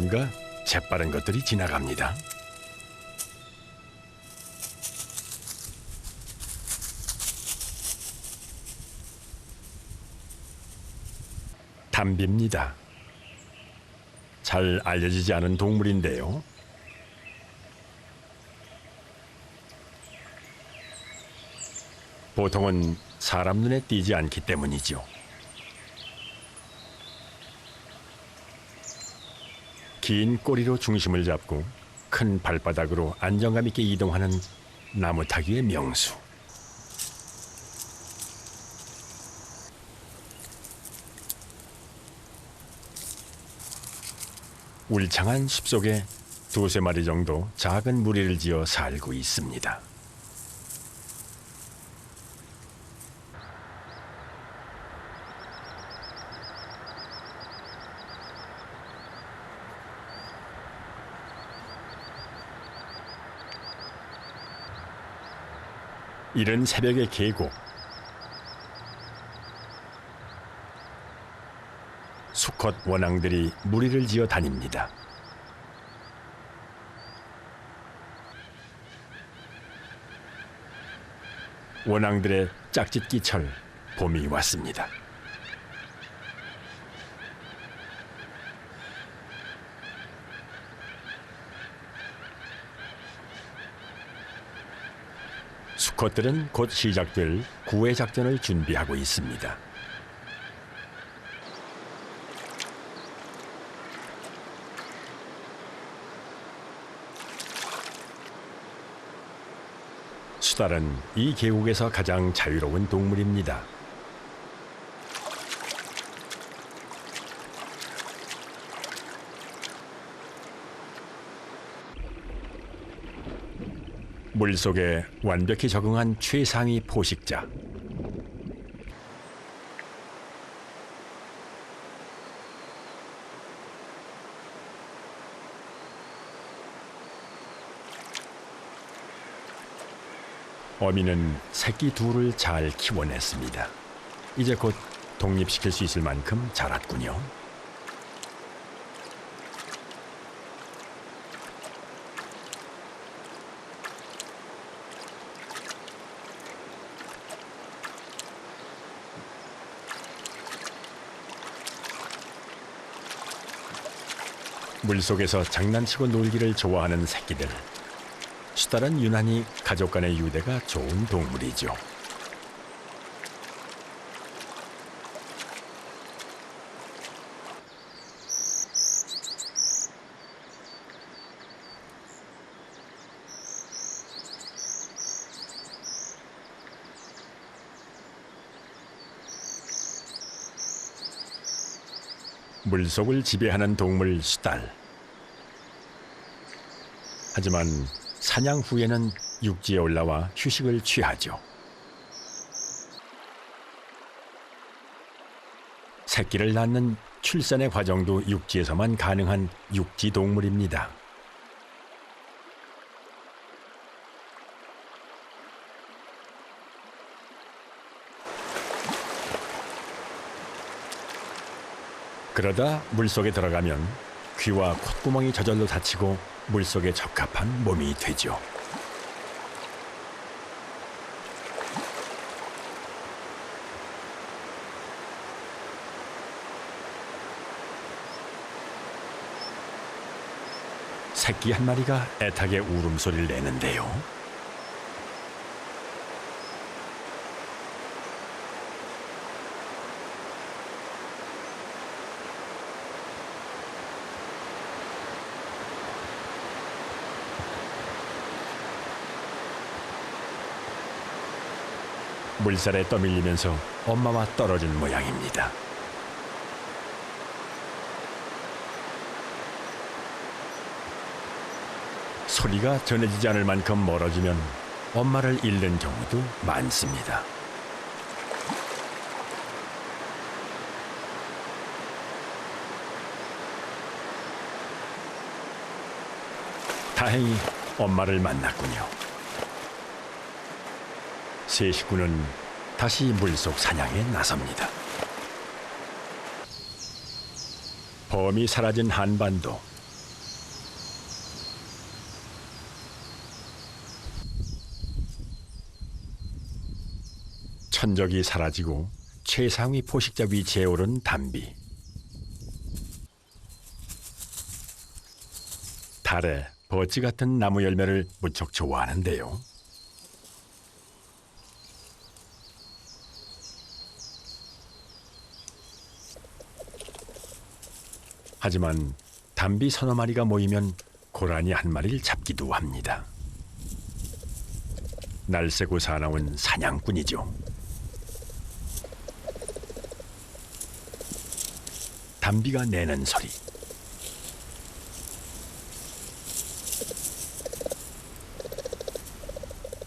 뭔가 재빠른 것들이 지나갑니다. 담비입니다. 잘 알려지지 않은 동물인데요. 보통은 사람 눈에 띄지 않기 때문이죠. 긴 꼬리로 중심을 잡고 큰 발바닥으로 안정감 있게 이동하는 나무타기의 명수. 울창한 숲속에 두세 마리 정도 작은 무리를 지어 살고 있습니다. 이른 새벽의 계곡. 수컷 원앙들이 무리를 지어 다닙니다. 원앙들의 짝짓기철, 봄이 왔습니다. 수컷들은 곧 시작될 구애 작전을 준비하고 있습니다. 수달은 이 계곡에서 가장 자유로운 동물입니다. 물속에 완벽히 적응한 최상위 포식자. 어미는 새끼 둘을 잘 키워냈습니다. 이제 곧 독립시킬 수 있을 만큼 자랐군요. 물속에서 장난치고 놀기를 좋아하는 새끼들. 수달은 유난히 가족 간의 유대가 좋은 동물이죠. 물속을 지배하는 동물 수달. 하지만 사냥 후에는 육지에 올라와 휴식을 취하죠. 새끼를 낳는 출산의 과정도 육지에서만 가능한 육지 동물입니다. 그러다 물속에 들어가면 귀와 콧구멍이 저절로 닫히고 물속에 적합한 몸이 되죠. 새끼 한 마리가 애타게 울음소리를 내는데요. 물살에 떠밀리면서 엄마와 떨어진 모양입니다. 소리가 전해지지 않을 만큼 멀어지면 엄마를 잃는 경우도 많습니다. 다행히 엄마를 만났군요. 세 식구는 다시 물속 사냥에 나섭니다. 범이 사라진 한반도. 천적이 사라지고 최상위 포식자 위치에 오른 담비. 달에 버치 같은 나무 열매를 무척 좋아하는데요. 하지만 담비 서너 마리가 모이면 고라니 한 마리를 잡기도 합니다. 날새고 사나운 사냥꾼이죠. 담비가 내는 소리.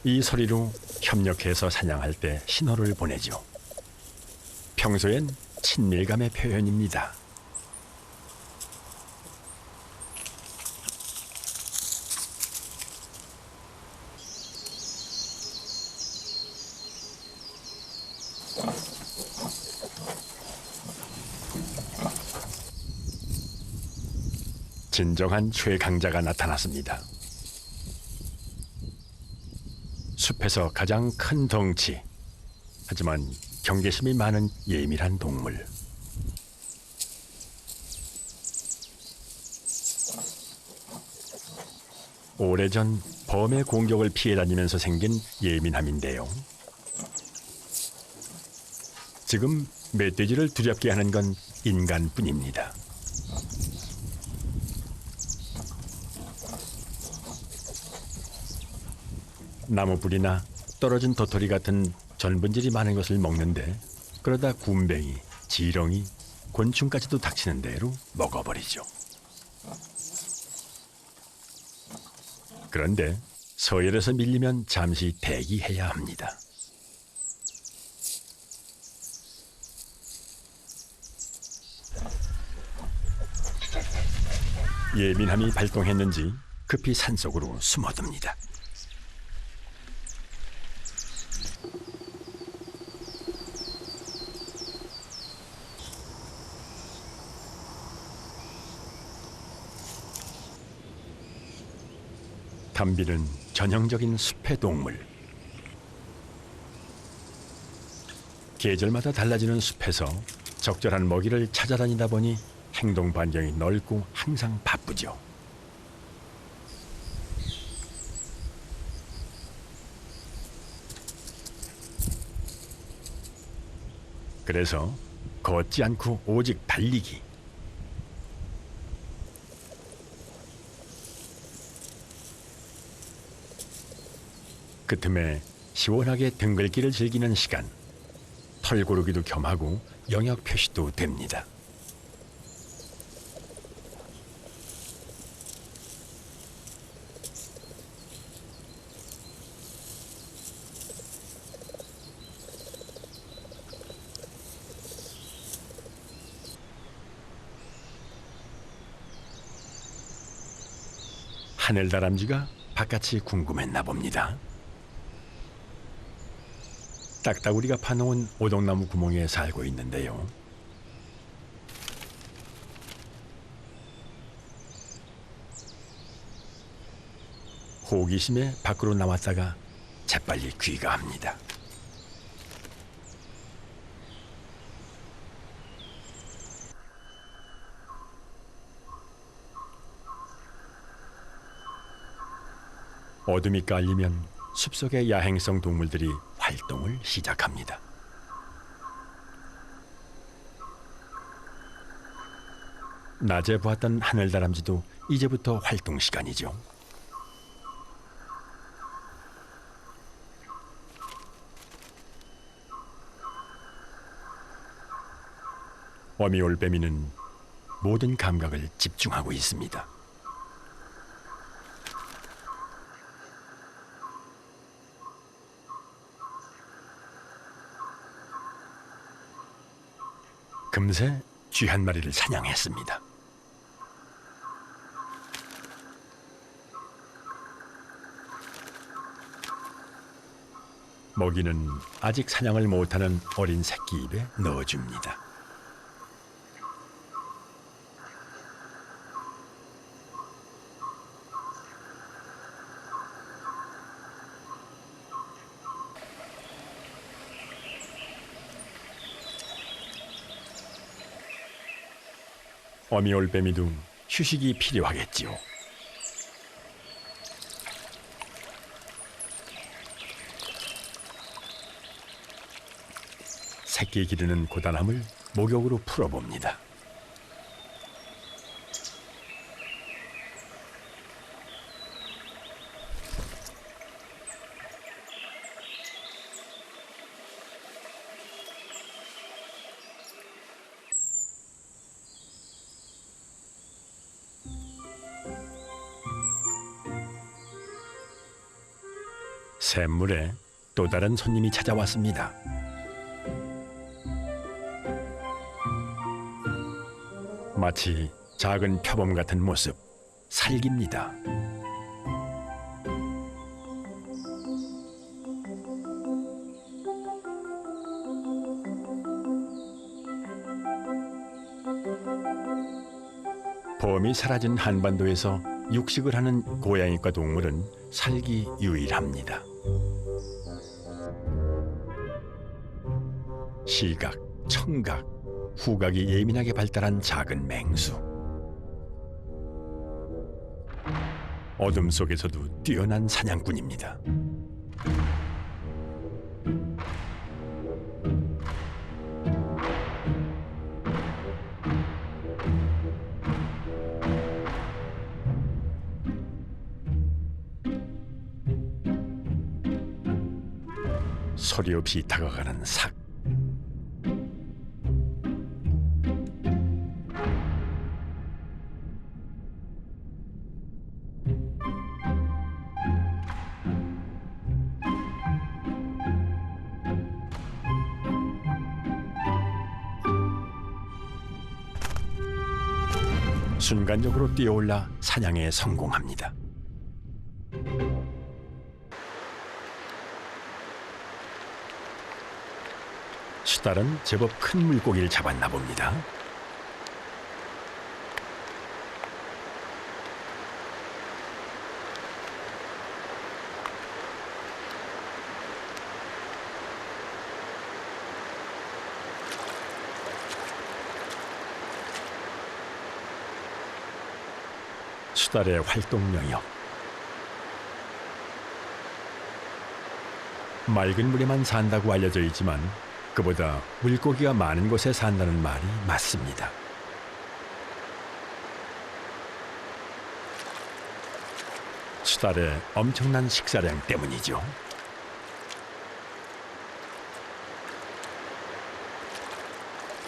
이 소리로 협력해서 사냥할 때 신호를 보내죠. 평소엔 친밀감의 표현입니다. 진정한 최강자가 나타났습니다. 숲에서 가장 큰 덩치, 하지만 경계심이 많은 예민한 동물. 오래전 범의 공격을 피해 다니면서 생긴 예민함인데요. 지금 멧돼지를 두렵게 하는 건 인간뿐입니다. 나무뿌리나 떨어진 도토리 같은 전분질이 많은 것을 먹는데, 그러다 굼벵이, 지렁이, 곤충까지도 닥치는 대로 먹어버리죠. 그런데 서열에서 밀리면 잠시 대기해야 합니다. 예민함이 발동했는지 급히 산속으로 숨어듭니다. 담비는 전형적인 숲의 동물. 계절마다 달라지는 숲에서 적절한 먹이를 찾아다니다 보니 행동 반경이 넓고 항상 바쁘죠. 그래서 걷지 않고 오직 달리기. 그 틈에 시원하게 등글기를 즐기는 시간. 털 고르기도 겸하고 영역 표시도 됩니다. 하늘다람쥐가 바깥이 궁금했나 봅니다. 딱따구리가 파놓은 오동나무 구멍에 살고 있는데요. 호기심에 밖으로 나왔다가 재빨리 귀가합니다. 어둠이 깔리면 숲속의 야행성 동물들이 활동을 시작합니다. 낮에 보았던 하늘다람쥐도 이제부터 활동 시간이죠. 어미올빼미는 모든 감각을 집중하고 있습니다. 금세 쥐 한 마리를 사냥했습니다. 먹이는 아직 사냥을 못하는 어린 새끼 입에 넣어줍니다. 어미올빼미도 휴식이 필요하겠지요. 새끼 기르는 고단함을 목욕으로 풀어봅니다. 샘물에 또 다른 손님이 찾아왔습니다. 마치 작은 표범 같은 모습, 살깁니다. 범이 사라진 한반도에서 육식을 하는 고양이과 동물은 살기 유일합니다. 시각, 청각, 후각이 예민하게 발달한 작은 맹수. 어둠 속에서도 뛰어난 사냥꾼입니다. 소리 없이 다가가는 삭. 순간적으로 뛰어올라 사냥에 성공합니다. 수달은 제법 큰 물고기를 잡았나 봅니다. 수달의 활동 영역. 맑은 물에만 산다고 알려져 있지만 그보다 물고기가 많은 곳에 산다는 말이 맞습니다. 수달의 엄청난 식사량 때문이죠.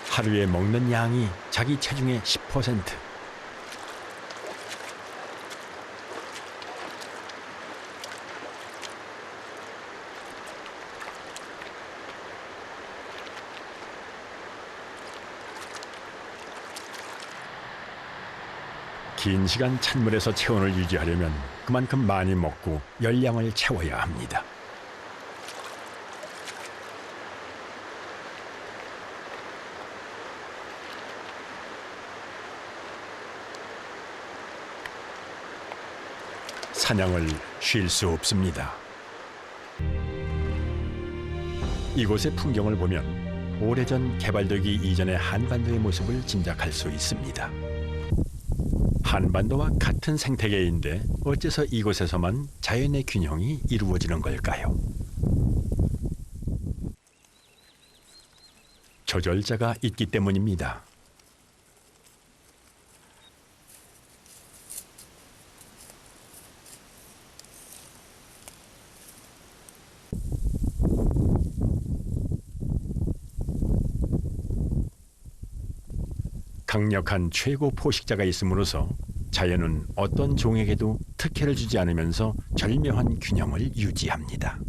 하루에 먹는 양이 자기 체중의 10%. 긴 시간 찬물에서 체온을 유지하려면 그만큼 많이 먹고 열량을 채워야 합니다. 사냥을 쉴 수 없습니다. 이곳의 풍경을 보면 오래전 개발되기 이전의 한반도의 모습을 짐작할 수 있습니다. 한반도와 같은 생태계인데 어째서 이곳에서만 자연의 균형이 이루어지는 걸까요? 조절자가 있기 때문입니다. 강력한 최고 포식자가 있음으로써 자연은 어떤 종에게도 특혜를 주지 않으면서 절묘한 균형을 유지합니다.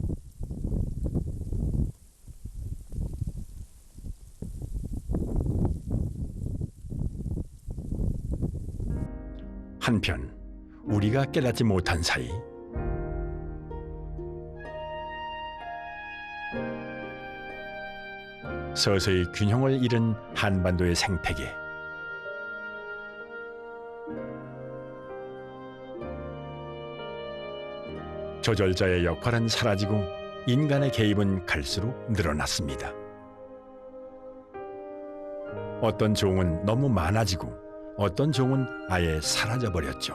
한편 우리가 깨닫지 못한 사이 서서히 균형을 잃은 한반도의 생태계. 조절자의 역할은 사라지고 인간의 개입은 갈수록 늘어났습니다. 어떤 종은 너무 많아지고 어떤 종은 아예 사라져 버렸죠.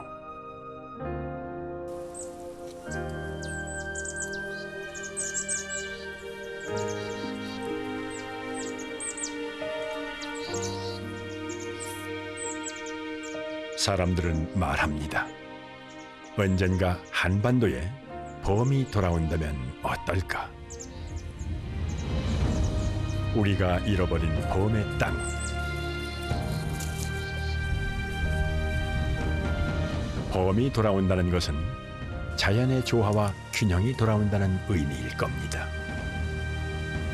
사람들은 말합니다. 언젠가 한반도에 봄이 돌아온다면 어떨까? 우리가 잃어버린 봄의 땅. 봄이 돌아온다는 것은 자연의 조화와 균형이 돌아온다는 의미일 겁니다.